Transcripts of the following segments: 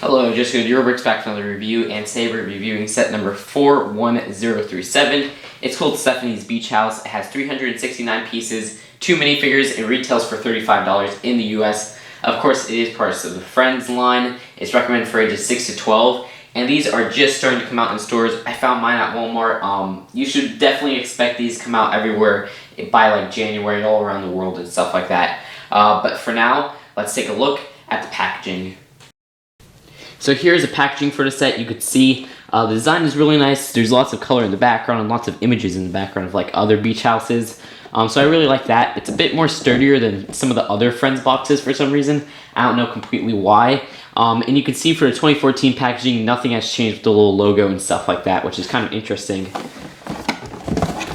Hello, just good. Your work's back for another review, and today we're reviewing set number 41037. It's called Stephanie's Beach House. It has 369 pieces, 2 minifigures, and retails for $35 in the US. Of course, it is part of the Friends line. It's recommended for ages 6 to 12, and these are just starting to come out in stores. I found mine at Walmart. You should definitely expect these to come out everywhere by like January, all around the world and stuff like that. But for now, let's take a look at the packaging. So here's the packaging for the set. You could see the design is really nice. There's lots of color in the background and lots of images in the background of like other beach houses. So I really like that. It's a bit more sturdier than some of the other Friends boxes for some reason. I don't know completely why. And you can see for the 2014 packaging, nothing has changed with the little logo and stuff like that, which is kind of interesting.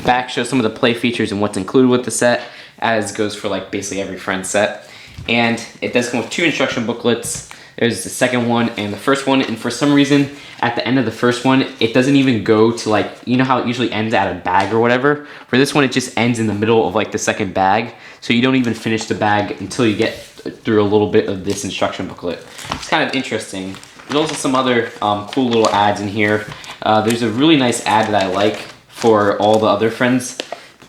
Back shows some of the play features and what's included with the set, as goes for like basically every Friends set. And it does come with 2 instruction booklets. There's the second one and the first one, and for some reason at the end of the first one it doesn't even go to, like, you know how it usually ends at a bag or whatever. For this one it just ends in the middle of like the second bag, so you don't even finish the bag until you get through a little bit of this instruction booklet. It's kind of interesting. There's also some other cool little ads in here. There's a really nice ad that I like for all the other Friends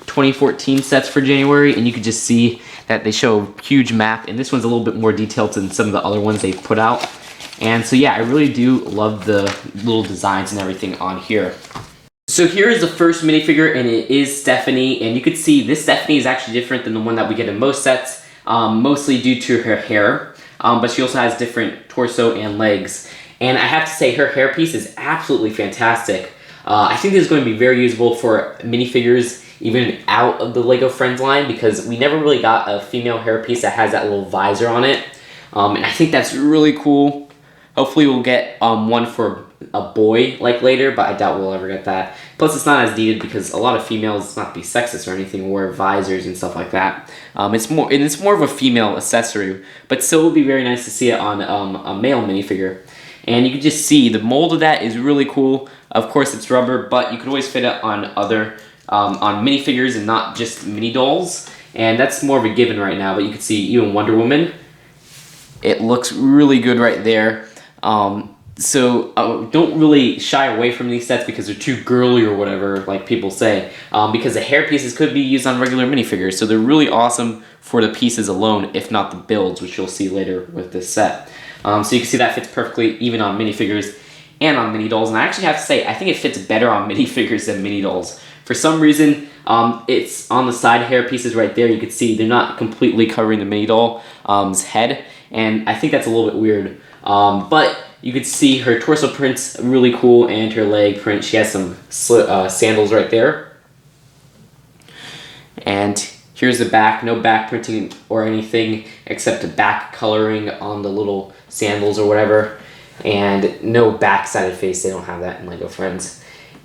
2014 sets for January, and you can just see that they show a huge map, and this one's a little bit more detailed than some of the other ones they've put out. And so yeah, I really do love the little designs and everything on here. So here is the first minifigure, and it is Stephanie, and you can see this Stephanie is actually different than the one that we get in most sets, mostly due to her hair, but she also has different torso and legs. And I have to say, her hairpiece is absolutely fantastic. I think this is going to be very usable for minifigures even out of the LEGO Friends line, because we never really got a female hairpiece that has that little visor on it. And I think that's really cool. Hopefully we'll get one for a boy like later, but I doubt we'll ever get that. Plus it's not as needed because a lot of females, not to be sexist or anything, wear visors and stuff like that. It's more of a female accessory, but still it would be very nice to see it on a male minifigure. And you can just see the mold of that is really cool. Of course it's rubber, but you could always fit it on other on minifigures and not just mini dolls, and that's more of a given right now. But you can see even Wonder Woman, it looks really good right there. So don't really shy away from these sets because they're too girly or whatever, like people say, because the hair pieces could be used on regular minifigures, so they're really awesome for the pieces alone, if not the builds, which you'll see later with this set. So you can see that fits perfectly even on minifigures and on mini dolls, and I actually have to say, I think it fits better on minifigures than mini dolls. For some reason, it's on the side hair pieces right there. You can see they're not completely covering the mini doll's head, and I think that's a little bit weird. But you could see her torso print's really cool, and her leg print. She has some sandals right there. And here's the back. No back printing or anything except the back coloring on the little sandals or whatever. And no back-sided face. They don't have that in LEGO Friends.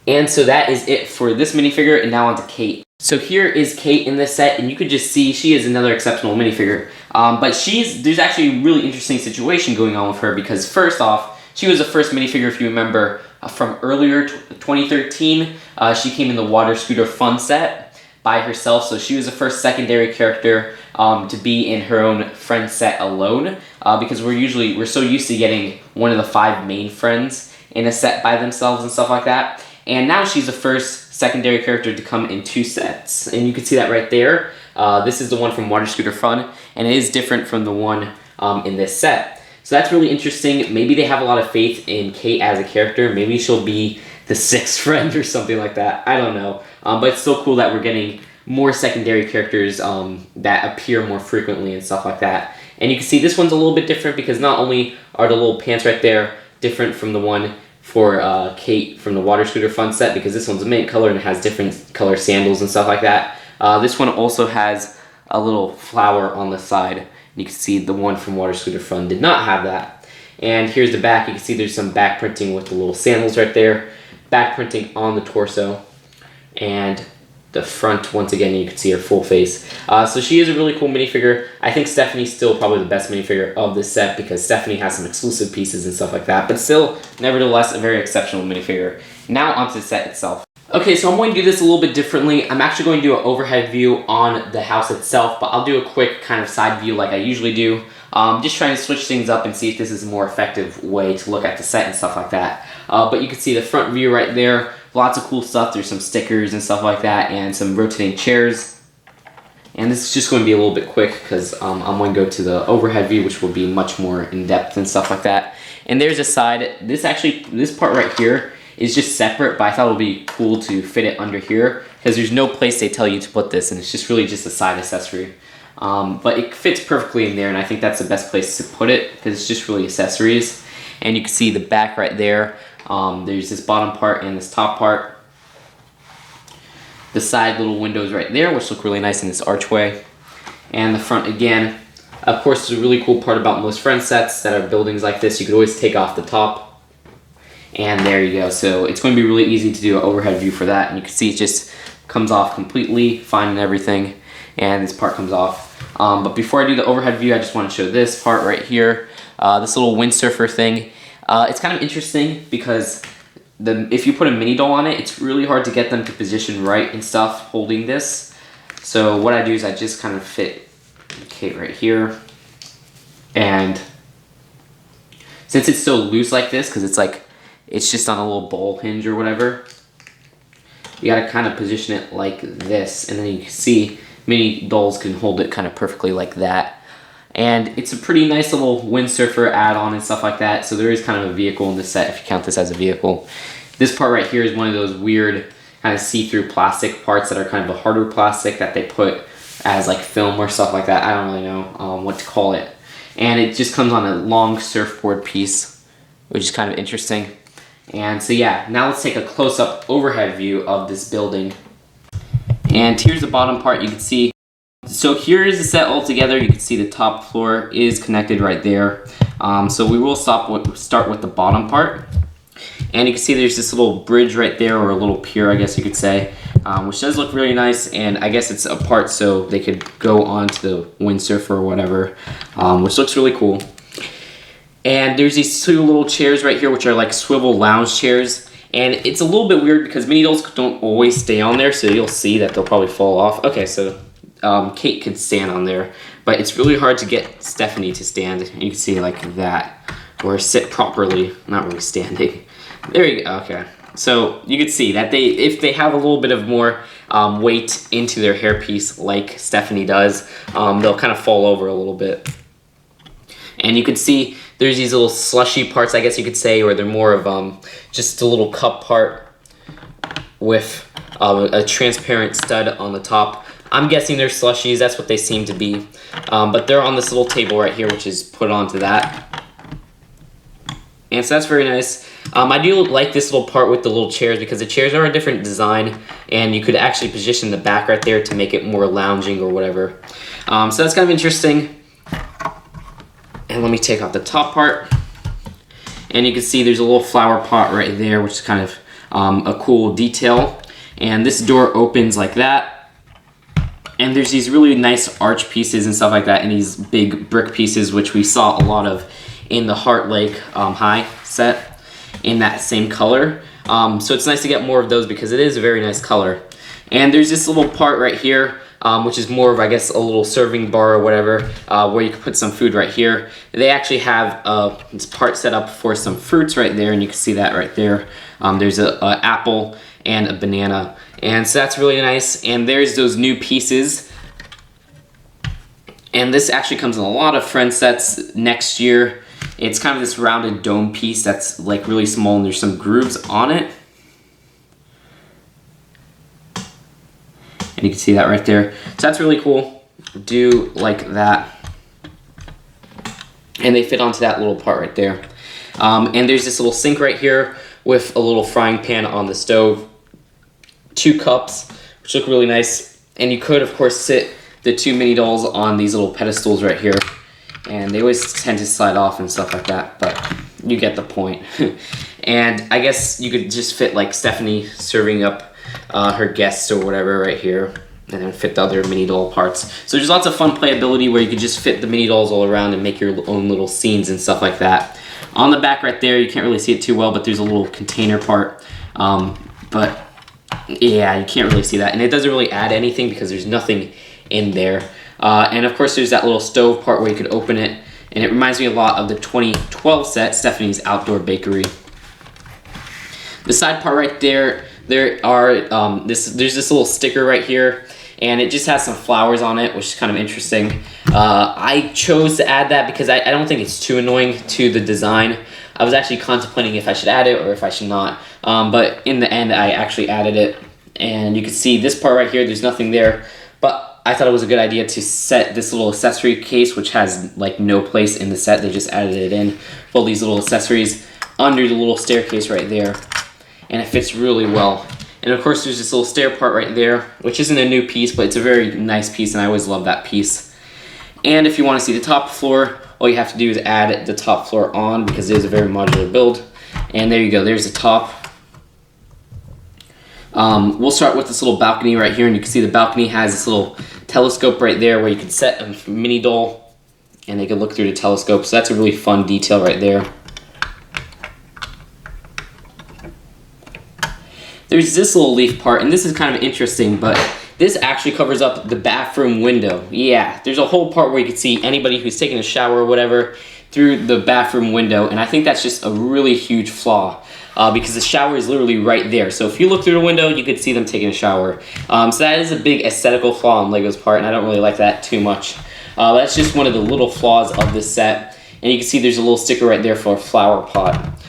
And so that is it for this minifigure, and now on to Kate. So here is Kate in this set, and you could just see she is another exceptional minifigure. But there's actually a really interesting situation going on with her, because first off, she was the first minifigure, if you remember, from earlier 2013. She came in the Water Scooter Fun set by herself, so she was the first secondary character to be in her own Friends set alone, because we're so used to getting one of the 5 main Friends in a set by themselves and stuff like that. And now she's the first secondary character to come in 2 sets. And you can see that right there. This is the one from Water Scooter Fun, and it is different from the one in this set. So that's really interesting. Maybe they have a lot of faith in Kate as a character. Maybe she'll be the 6th friend or something like that. I don't know. But it's still cool that we're getting more secondary characters that appear more frequently and stuff like that. And you can see this one's a little bit different because not only are the little pants right there different from the one for Kate from the Water Scooter Fun set, because this one's a mint color and it has different color sandals and stuff like that. This one also has a little flower on the side. You can see the one from Water Scooter Fun did not have that. And here's the back. You can see there's some back printing with the little sandals right there. Back printing on the torso. And the front, once again, you can see her full face. So she is a really cool minifigure. I think Stephanie's still probably the best minifigure of this set because Stephanie has some exclusive pieces and stuff like that. But still, nevertheless, a very exceptional minifigure. Now onto the set itself. Okay, so I'm going to do this a little bit differently. I'm actually going to do an overhead view on the house itself, but I'll do a quick kind of side view like I usually do. Just trying to switch things up and see if this is a more effective way to look at the set and stuff like that. But you can see the front view right there. Lots of cool stuff. There's some stickers and stuff like that, and some rotating chairs. And this is just going to be a little bit quick because I'm going to go to the overhead view, which will be much more in depth and stuff like that. And there's a side. This part right here is just separate, but I thought it would be cool to fit it under here because there's no place they tell you to put this, and it's just really just a side accessory. But it fits perfectly in there, and I think that's the best place to put it because it's just really accessories. And you can see the back right there. There's this bottom part and this top part. The side little windows right there, which look really nice in this archway. And the front again. Of course, there's a really cool part about most friend sets that are buildings like this. You could always take off the top. And there you go. So it's going to be really easy to do an overhead view for that. And you can see it just comes off completely fine and everything. And this part comes off. But before I do the overhead view, I just want to show this part right here. This little windsurfer thing. It's kind of interesting because if you put a mini doll on it, it's really hard to get them to position right and stuff holding this. So what I do is I just kind of fit Kate right here. And since it's so loose like this, because it's just on a little ball hinge or whatever, you gotta kind of position it like this, and then you can see mini dolls can hold it kind of perfectly like that. And it's a pretty nice little windsurfer add-on and stuff like that. So there is kind of a vehicle in this set if you count this as a vehicle. This part right here is one of those weird kind of see-through plastic parts that are kind of a harder plastic that they put as like film or stuff like that. I don't really know what to call it. And it just comes on a long surfboard piece, which is kind of interesting. And so yeah, now let's take a close-up overhead view of this building. And here's the bottom part. You can see. So here is the set all together. You can see the top floor is connected right there. So we will start with the bottom part. And you can see there's this little bridge right there, or a little pier, I guess you could say, which does look really nice. And I guess it's apart so they could go onto the windsurfer or whatever, which looks really cool. And there's these two little chairs right here, which are like swivel lounge chairs. And it's a little bit weird because mini dolls don't always stay on there, so you'll see that they'll probably fall off. Okay, so Kate could stand on there, but it's really hard to get Stephanie to stand. You can see like that, or sit properly, not really standing. There you go. Okay, so you can see that if they have a little bit of more weight into their hairpiece, like Stephanie does, they'll kind of fall over a little bit. And you can see there's these little slushy parts, I guess you could say, or they're more of just a little cup part with a transparent stud on the top. I'm guessing they're slushies, that's what they seem to be. But they're on this little table right here, which is put onto that. And so that's very nice. I do like this little part with the little chairs because the chairs are a different design, and you could actually position the back right there to make it more lounging or whatever. So that's kind of interesting. And let me take off the top part. And you can see there's a little flower pot right there, which is kind of a cool detail. And this door opens like that. And there's these really nice arch pieces and stuff like that, and these big brick pieces, which we saw a lot of in the Heart Lake High set in that same color. So it's nice to get more of those because it is a very nice color. And there's this little part right here, which is more of, I guess, a little serving bar or whatever, where you can put some food right here. They actually have this part set up for some fruits right there, and you can see that right there. There's an apple and a banana. And so that's really nice. And there's those new pieces. And this actually comes in a lot of friend sets next year. It's kind of this rounded dome piece that's like really small, and there's some grooves on it. And you can see that right there. So that's really cool. Do like that. And they fit onto that little part right there. And there's this little sink right here with a little frying pan on the stove. 2 cups, which look really nice. And you could, of course, sit the 2 mini dolls on these little pedestals right here. And they always tend to slide off and stuff like that, but you get the point. And I guess you could just fit like Stephanie serving up her guests or whatever right here, and then fit the other mini doll parts. So there's lots of fun playability where you could just fit the mini dolls all around and make your own little scenes and stuff like that. On the back right there, you can't really see it too well, but there's a little container part. But yeah, you can't really see that, and it doesn't really add anything because there's nothing in there. And of course there's that little stove part where you could open it And it reminds me a lot of the 2012 set, Stephanie's Outdoor Bakery. The side part right there, there's this little sticker right here, and it just has some flowers on it, which is kind of interesting. I chose to add that because I don't think it's too annoying to the design. I was actually contemplating if I should add it or if I should not, but in the end I actually added it. And you can see this part right here, there's nothing there, but I thought it was a good idea to set this little accessory case, which has like no place in the set. They just added it in, all these little accessories under the little staircase right there, and it fits really well. And of course there's this little stair part right there, which isn't a new piece, but it's a very nice piece, and I always love that piece. And if you want to see the top floor, all you have to do is add the top floor on, because it is a very modular build. And there you go, there's the top. We'll start with this little balcony right here, and you can see the balcony has this little telescope right there where you can set a mini doll and they can look through the telescope. So that's a really fun detail right there. There's this little leaf part, and this is kind of interesting, but this actually covers up the bathroom window. Yeah, there's a whole part where you can see anybody who's taking a shower or whatever through the bathroom window, and I think that's just a really huge flaw. Because the shower is literally right there. So if you look through the window, you could see them taking a shower. So that is a big aesthetical flaw on Lego's part, and I don't really like that too much. That's just one of the little flaws of this set. And you can see there's a little sticker right there for a flower pot.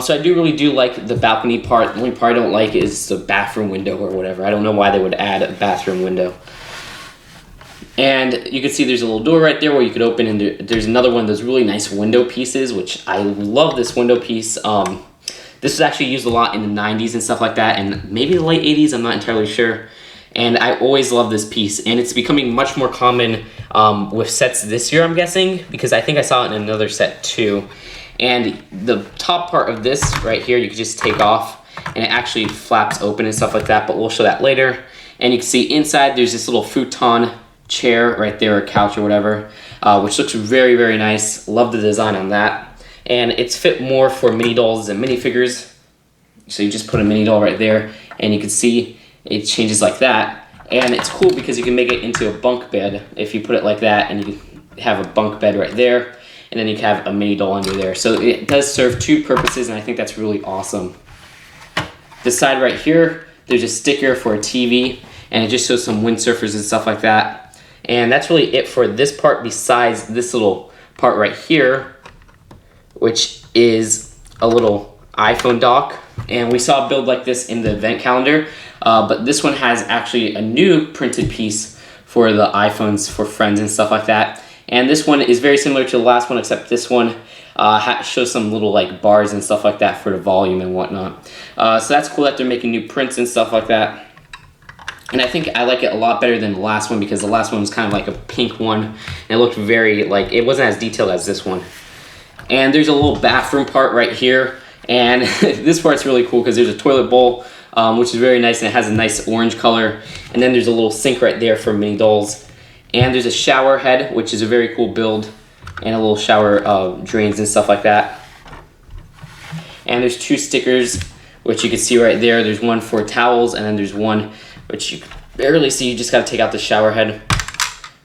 So I really like the balcony part. The only part I don't like is the bathroom window or whatever. I don't know why they would add a bathroom window. And you can see there's a little door right there where you could open, and there's another one of those really nice window pieces, which I love this window piece. This was actually used a lot in the 90s and stuff like that, and maybe the late 80s, I'm not entirely sure. And I always love this piece, and it's becoming much more common with sets this year, I'm guessing, because I think I saw it in another set too. And the top part of this right here, you can just take off, and it actually flaps open and stuff like that, but we'll show that later. And you can see inside there's this little futon chair right there, or couch or whatever, which looks very nice. Love the design on that. And it's fit more for mini dolls and minifigures. So you just put a mini doll right there, and you can see it changes like that. And it's cool because you can make it into a bunk bed if you put it like that, and you can have a bunk bed right there, and then you can have a mini doll under there. So it does serve two purposes, and I think that's really awesome. This side right here, there's a sticker for a TV, and it just shows some windsurfers and stuff like that. And that's really it for this part, besides this little part right here, which is a little iPhone dock. And we saw a build like this in the event calendar, but this one has actually a new printed piece for the iPhones for friends and stuff like that. And this one is very similar to the last one, except this one shows some little like bars and stuff like that for the volume and whatnot. So that's cool that they're making new prints and stuff like that. And I think I like it a lot better than the last one, because the last one was kind of like a pink one, and it looked very, like, it wasn't as detailed as this one. And there's a little bathroom part right here, and this part's really cool because there's a toilet bowl, which is very nice, and it has a nice orange color. And then there's a little sink right there for mini dolls. And there's a shower head, which is a very cool build, and a little shower drains and stuff like that. And there's two stickers, which you can see right there. There's one for towels, and then there's one which you can barely see. You just got to take out the shower head,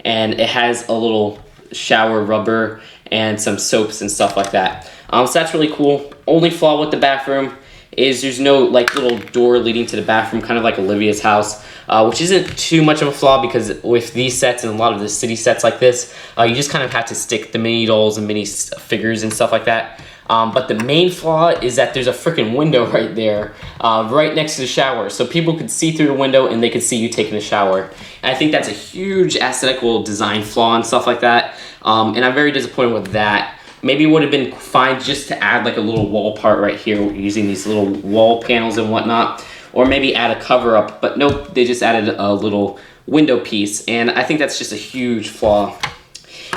and it has a little shower rubber and some soaps and stuff like that. So that's really cool. Only flaw with the bathroom is there's no like little door leading to the bathroom, kind of like Olivia's house, which isn't too much of a flaw, because with these sets and a lot of the city sets like this, you just kind of have to stick the mini dolls and mini figures and stuff like that. But the main flaw is that there's a freaking window right there, right next to the shower. So people could see through the window and they could see you taking a shower. And I think that's a huge aesthetical design flaw and stuff like that. And I'm very disappointed with that. Maybe it would have been fine just to add like a little wall part right here using these little wall panels and whatnot. Or maybe add a cover up, but nope, they just added a little window piece. And I think that's just a huge flaw.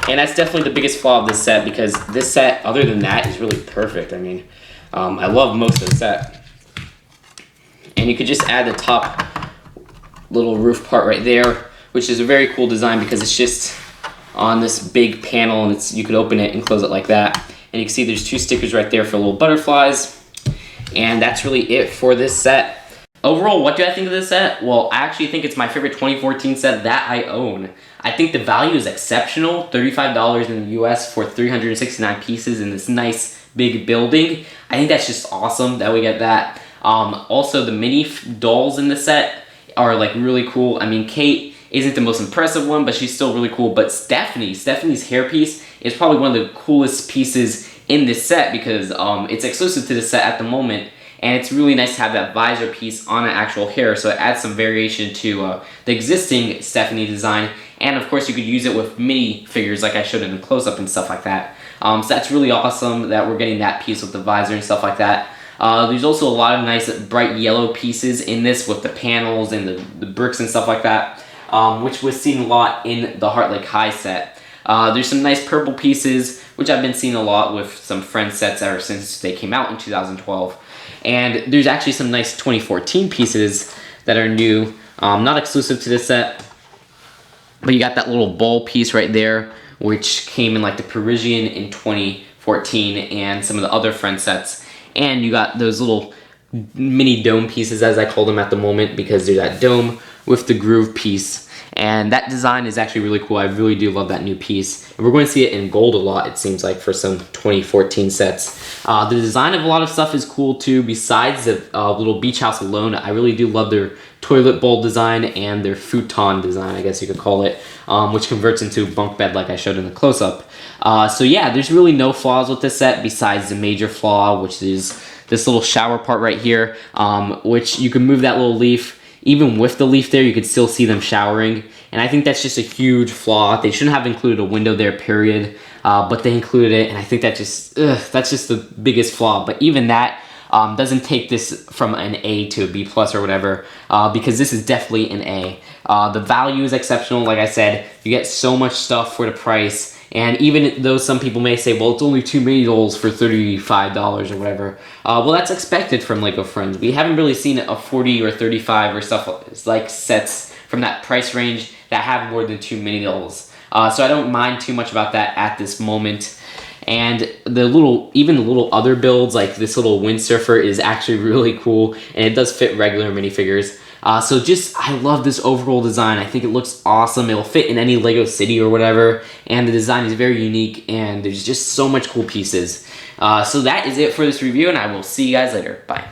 And that's definitely the biggest flaw of this set, because this set, other than that, is really perfect. I mean, I love most of the set. And you could just add the top little roof part right there, which is a very cool design because it's just on this big panel, and you could open it and close it like that. And you can see there's two stickers right there for little butterflies. And that's really it for this set. Overall, what do I think of this set? Well, I actually think it's my favorite 2014 set that I own. I think the value is exceptional, $35 in the US for 369 pieces in this nice big building. I think that's just awesome that we get that. Also, the mini dolls in the set are like really cool. I mean, Kate isn't the most impressive one, but she's still really cool. But Stephanie's hairpiece is probably one of the coolest pieces in this set because it's exclusive to the set at the moment. And it's really nice to have that visor piece on an actual hair, so it adds some variation to the existing Stephanie design. And of course, you could use it with mini figures like I showed in the close-up and stuff like that. So that's really awesome that we're getting that piece with the visor and stuff like that. There's also a lot of nice bright yellow pieces in this with the panels and the bricks and stuff like that, which was seen a lot in the Heart Lake High set. There's some nice purple pieces, which I've been seeing a lot with some Friends sets ever since they came out in 2012. And there's actually some nice 2014 pieces that are new, not exclusive to this set, but you got that little ball piece right there, which came in like the Parisian in 2014 and some of the other Friends sets. And you got those little mini dome pieces, as I call them at the moment, because there's that dome with the groove piece. And that design is actually really cool. I really do love that new piece. And we're going to see it in gold a lot, it seems like, for some 2014 sets. The design of a lot of stuff is cool too. Besides the little beach house alone, I really do love their toilet bowl design and their futon design, I guess you could call it, which converts into bunk bed like I showed in the close-up. So yeah, there's really no flaws with this set besides the major flaw, which is this little shower part right here, which you can move that little leaf. Even with the leaf there, you could still see them showering. And I think that's just a huge flaw. They shouldn't have included a window there, period. But they included it, and I think that that's just the biggest flaw. But even that doesn't take this from an A to a B plus or whatever, because this is definitely an A. The value is exceptional. Like I said, you get so much stuff for the price. And even though some people may say, well, it's only 2 mini dolls for $35 or whatever, well, that's expected from Lego Friends. We haven't really seen a 40 or 35 or stuff like sets from that price range that have more than 2 mini dolls. So I don't mind too much about that at this moment. And even the little other builds, like this little windsurfer, is actually really cool, and it does fit regular minifigures. So I love this overall design. I think it looks awesome. It'll fit in any Lego city or whatever, and the design is very unique, and there's just so much cool pieces. So that is it for this review, and I will see you guys later. Bye.